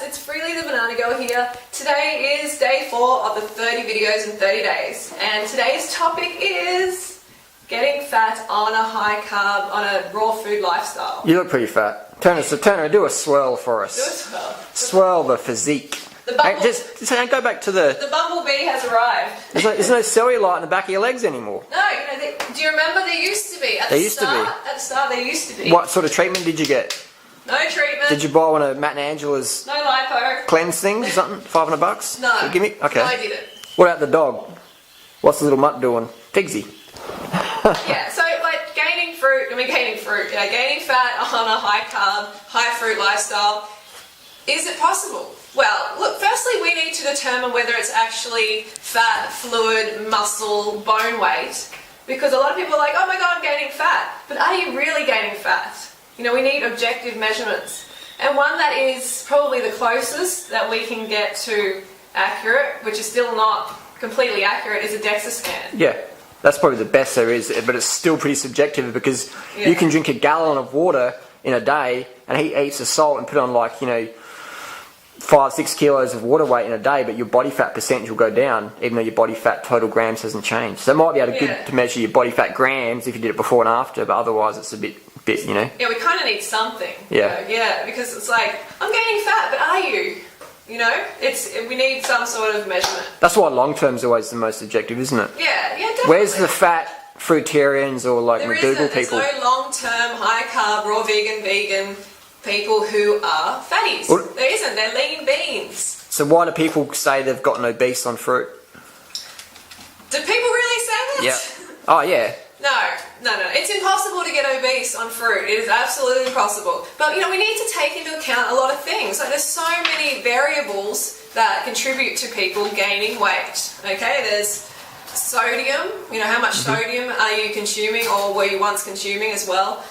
it's Freely the Banana Girl here. Today is day 4 of the 30 videos in 30 days, and today's topic is getting fat on a high carb, on a raw food lifestyle. You look pretty fat. Turner, do a swirl for us. Do a swirl. Swirl the physique. Just go back to The bumblebee has arrived. There's no cellulite in the back of your legs anymore. No, do you remember there used to be? At the start there used to be. What sort of treatment did you get? No treatment. Did you buy one of Matt and Angela's no lipo. cleanse things or something? $500? No. Give me? Okay. No, I didn't. What about the dog? What's the little mutt doing? Figsy. Yeah, so like gaining fat on a high carb, high fruit lifestyle, is it possible? Well, look, firstly we need to determine whether it's actually fat, fluid, muscle, bone weight, because a lot of people are like, oh my god, I'm gaining fat, but are you really gaining fat? You know, we need objective measurements, and one that is probably the closest that we can get to accurate, which is still not completely accurate, is a DEXA scan. Yeah. That's probably the best there is, but it's still pretty subjective because you can drink a gallon of water in a day and he eats the salt and put on 5-6 kilos of water weight in a day, but your body fat percentage will go down even though your body fat total grams hasn't changed. So it might be able to measure your body fat grams if you did it before and after, but otherwise it's a bit, you know. Yeah, we kind of need something. Yeah. Yeah, because it's like, I'm gaining fat, but are you? You know, we need some sort of measurement. That's why long term is always the most objective, isn't it? Yeah, definitely. Where's the fat fruitarians or McDougall people? There's no long-term, high-carb, raw vegan people who are fatties. There isn't. They're lean beans. So why do people say they've gotten obese on fruit? Do people really say that? Yeah. Oh, yeah. No. It's impossible to get obese on fruit. It is absolutely impossible. But, we need to take into account a lot of things. Like, there's so many variables that contribute to people gaining weight. Okay, there's sodium. How much sodium are you consuming or were you once consuming as well?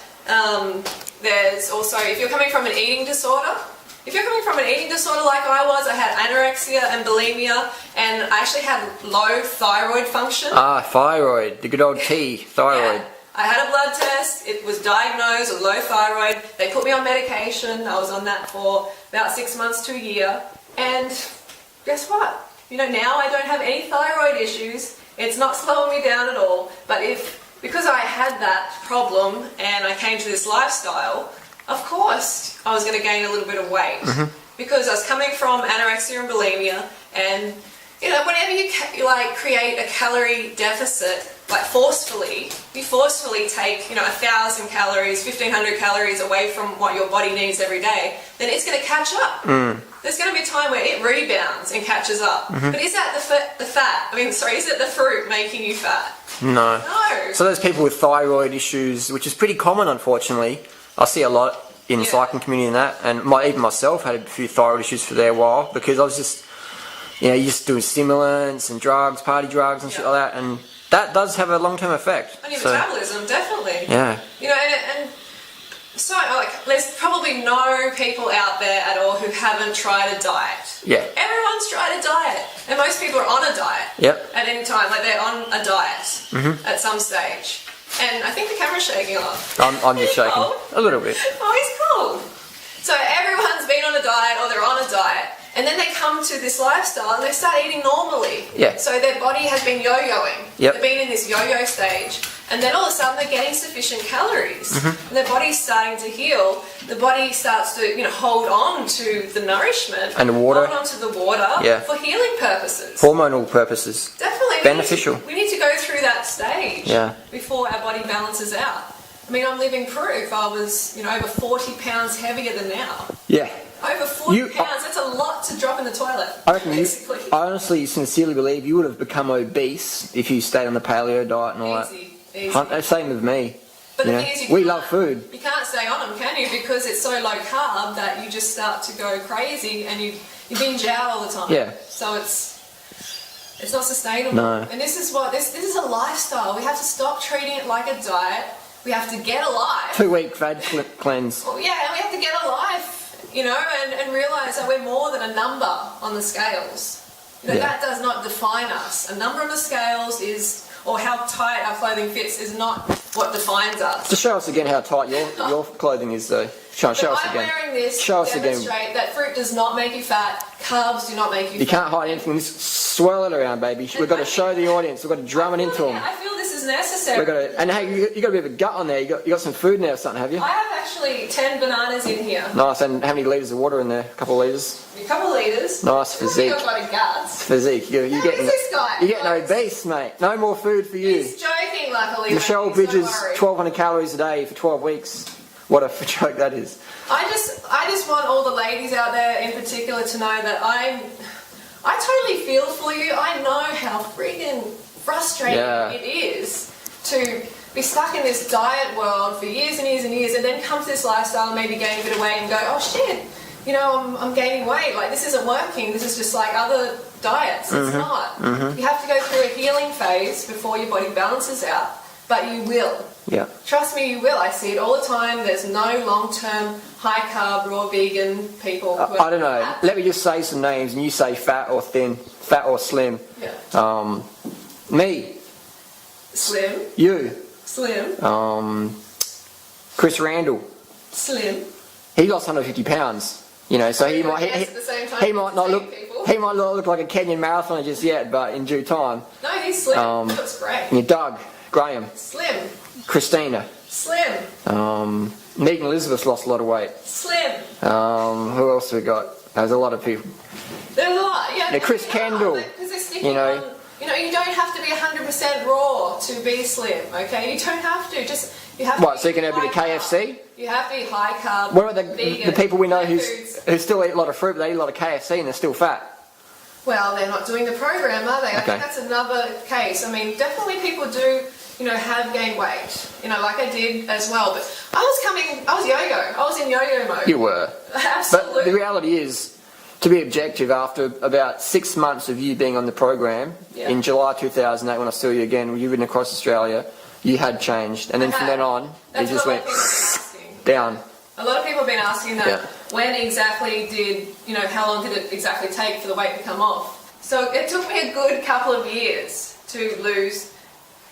There's also, if you're coming from an eating disorder, like I was, I had anorexia and bulimia, and I actually had low thyroid function. Thyroid, the good old T, thyroid. Yeah. I had a blood test, it was diagnosed with low thyroid, they put me on medication, I was on that for about 6 months to a year, and guess what? Now I don't have any thyroid issues, it's not slowing me down at all, but because I had that problem and I came to this lifestyle, of course I was going to gain a little bit of weight because I was coming from anorexia and bulimia, and whenever you create a calorie deficit, you forcefully take 1,000 calories, 1,500 calories away from what your body needs every day, then it's going to catch up. There's going to be a time where it rebounds and catches up. But is that is it the fruit making you fat? No. No. So those people with thyroid issues, which is pretty common unfortunately, I see a lot in the cycling community and that, and even myself had a few thyroid issues for a while because I was just, just doing stimulants and drugs, party drugs and shit like that, and that does have a long-term effect. On your metabolism, definitely. Yeah. And so, there's probably no people out there at all who haven't tried a diet. Yeah. Everyone's tried a diet. And most people are on a diet. Yep. At any time. They're on a diet at some stage. And I think the camera's shaking off. I'm just shaking. Cold? A little bit. Oh, he's cold. So everyone's been on a diet or they're on a diet. And then they come to this lifestyle and they start eating normally. Yeah. So their body has been yo-yoing. Yep. They've been in this yo-yo stage. And then all of a sudden they're getting sufficient calories. And their body's starting to heal. The body starts to, hold on to the nourishment. And the water. Hold on to the water for healing purposes. Hormonal purposes. Definitely. Beneficial. We need to go through that stage before our body balances out. I'm living proof. I was, over 40 pounds heavier than now. Yeah. Over 40 pounds, that's a lot to drop in the toilet. I reckon basically. I honestly, sincerely believe you would have become obese if you stayed on the paleo diet and all Easy. that. Same with me. But the thing is, we love food. You can't stay on them, can you? Because it's so low carb that you just start to go crazy and you binge out all the time. Yeah. So it's not sustainable. No. And this is a lifestyle. We have to stop treating it like a diet. We have to get alive. 2-week fad cleanse. Well, yeah, and we have to get alive. And realise that we're more than a number on the scales. That does not define us. A number on the scales or how tight our clothing fits is not what defines us. Just show us again how tight your clothing is, though. Show us I'm again. wearing this Show to us again. demonstrate that fruit does not make you fat, carbs do not make you You fat. can't hide anything. Just swirl it around, baby. We've got to show the audience. We've got to drum it into them. I feel this is necessary. We've got to, and hey, you got a bit of a gut on there. You got some food in there or something, have you? I have actually 10 bananas in here. Nice. And how many litres of water in there? A couple of litres. A couple of litres. Nice physique. I've got a guts. Physique. You're Who getting is this guy? You're getting obese, mate. No more food for you. He's joking, luckily. Michelle mate. Bridges, Don't worry. 1,200 calories a day for 12 weeks. What a joke that is. I just want all the ladies out there in particular to know that I totally feel for you. I know how freaking frustrating it is to be stuck in this diet world for years and years and years, and then come to this lifestyle and maybe gain a bit of weight and go, oh shit, you know, I'm gaining weight. Like, this isn't working. This is just like other diets. It's not. You have to go through a healing phase before your body balances out, but you will. Yeah. Trust me, you will. I see it all the time. There's no long-term, high-carb, raw vegan people. Who I don't know. Let me just say some names, and you say fat or thin, fat or slim. Yeah. Me. Slim. You. Slim. Chris Randall. Slim. He lost 150 pounds. You know, so he Yes, might at the same time, he might not look people. he might not look like a Kenyan marathoner just yet, but in due time. No, he's slim. He looks great. Yeah, Doug, Graham, Slim. Christina, Slim. Megan Elizabeth lost a lot of weight. Slim. Who else have we got? There's a lot of people. There's a lot. Yeah. Chris Kendall. Because they're sticking You know. on. You know, you don't have to be 100% raw to be slim. Okay, you don't have to. Just you have. What? To So you can have a bit of high KFC? carb. You have to be high carb. What about the vegan, people we know plant foods. who still eat a lot of fruit, but they eat a lot of KFC and they're still fat? Well, they're not doing the program, are they? I Okay. think that's another case. I mean, definitely people do, you know, have gained weight. You know, like I did as well. But I was yo-yo. I was in yo-yo mode. You were. Absolutely. But the reality is, to be objective, after about 6 months of you being on the program, in July 2008, when I saw you again, you've been across Australia, you had changed. And then from then on, That's you just what a went lot of people have been asking. down. A lot of people have been asking that. Yeah. When exactly did, you know, how long did it exactly take for the weight to come off? So it took me a good couple of years to lose,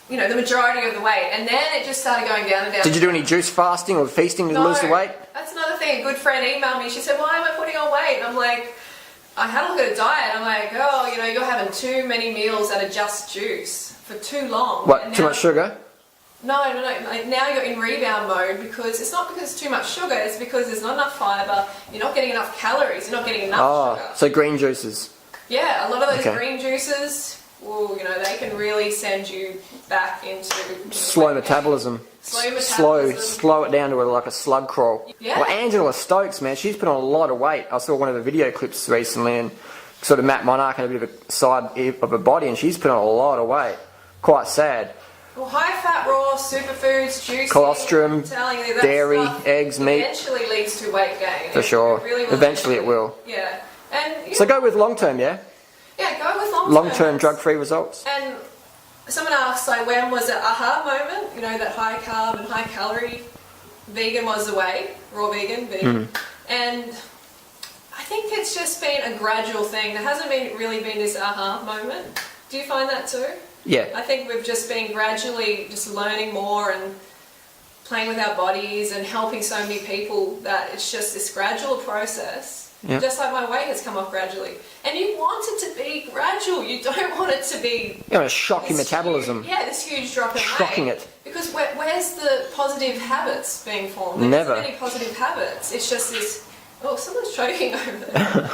you know, the majority of the weight. And then it just started going down and down. Did you do any juice fasting or feasting to lose the weight? That's another thing. A good friend emailed me. She said, why am I putting on weight? And I'm like, I had a look at a diet. I'm like, oh, you know, you're having too many meals that are just juice for too long. What, And too now- much sugar? No. Like, now you're in rebound mode because it's not because it's too much sugar. It's because there's not enough fibre. You're not getting enough calories. You're not getting enough sugar. So green juices. Yeah, a lot of those Okay. green juices, well, you know, they can really send you back into Slow metabolism. Slow metabolism. Slow it down to like a slug crawl. Yeah. Well, Angela Stokes, man, she's put on a lot of weight. I saw one of the video clips recently, and sort of Matt Monarch had a bit of a side of her body, and she's put on a lot of weight. Quite sad. Well, high-fat, raw, superfoods, juices, Colostrum, I'm telling you, that dairy, stuff eggs, meat. eventually leads to weight gain. For sure. It really will Eventually it will. Yeah. And you So know, go with long term, yeah? yeah, go with long-term. Long-term drug-free results. And someone asked, like, when was the aha moment? You know, that high carb and high calorie vegan was the way, raw vegan. And I think it's just been a gradual thing. There hasn't really been this aha moment. Do you find that too? Yeah. I think we've just been gradually just learning more and playing with our bodies and helping so many people that it's just this gradual process. Yeah. Just like my weight has come off gradually. And you want it to be gradual. You don't want it to be You know, shock your this metabolism. huge, this huge drop in Shocking weight. it. Because where's the positive habits being formed? There Never. isn't any positive habits. It's just this. Oh, someone's choking over there.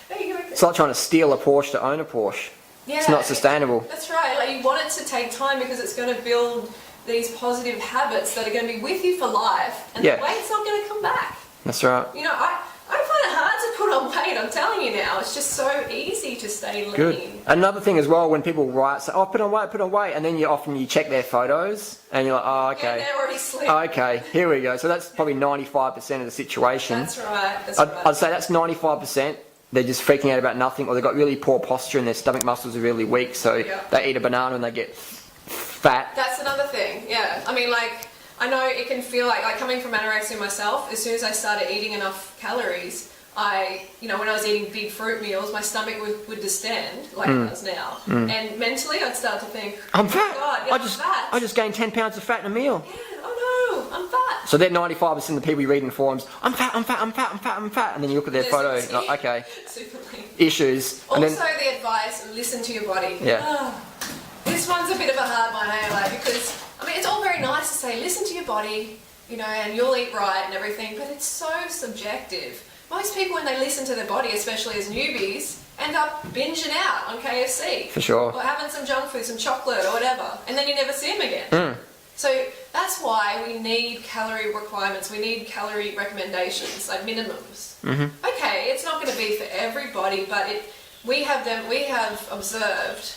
There you go. It's like trying to steal a Porsche to own a Porsche. Yeah, It's not sustainable. That's right. Like, you want it to take time because it's going to build these positive habits that are going to be with you for life, and Yeah. the weight's not going to come back. That's right. You know, I find it hard to put on weight. I'm telling you now, it's just so easy to stay lean. Good. Another thing as well, when people write, say, oh, put on weight, and then you check their photos, and you're like, oh, Yeah, okay. they're already slim. Okay, here we go. So that's probably 95% of the situation. That's right. That's I'd right. say that's 95%. They're just freaking out about nothing, or they've got really poor posture and their stomach muscles are really weak, so Yeah. they eat a banana and they get fat. That's another thing, yeah. I mean, like, I know it can feel like coming from anorexia myself, as soon as I started eating enough calories, when I was eating big fruit meals, my stomach would distend like it does now. And mentally, I'd start to think, I'm "Oh fat. my God, yeah, I I'm just fat. I just gained 10 pounds of fat in a meal. Yeah, oh no, I'm fat." So they're 95% of the people you read in forums. I'm fat. I'm fat. I'm fat. I'm fat. I'm fat. And then you look at their photo. And you're like, okay, Super lean. issues. And Also, then the advice: listen to your body. Yeah. This one's a bit of a hard one, hey? Like, because it's all very nice to say listen to your body, and you'll eat right and everything, but it's so subjective. Most people, when they listen to their body, especially as newbies, end up binging out on KFC. For sure. Or having some junk food, some chocolate or whatever, and then you never see them again. So that's why we need calorie requirements. We need calorie recommendations, like minimums. Okay, it's not going to be for everybody, but we have observed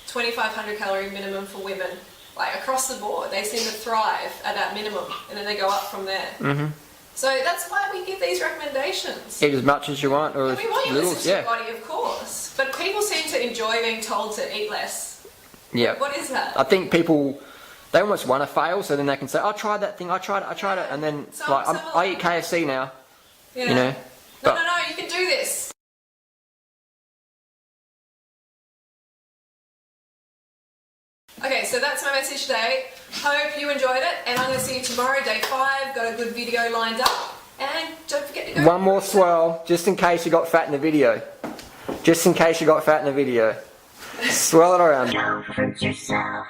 2,500 calorie minimum for women, like across the board. They seem to thrive at that minimum, and then they go up from there. So that's why we give these recommendations. eat as much as you want, or as We want you to little. listen to your body, of course, but people seem to enjoy being told to eat less. Yeah. What is that? I think people, they almost want to fail, so then they can say, I tried that thing, I tried it, and then I eat KFC now, Yeah. But No, you can do this. Okay, so that's my message today. Hope you enjoyed it, and I'm going to see you tomorrow, day 5. Got a good video lined up, and don't forget to go. one more swirl, just in case you got fat in the video. Just in case you got fat in the video. Swirl it around. Comfort yourself.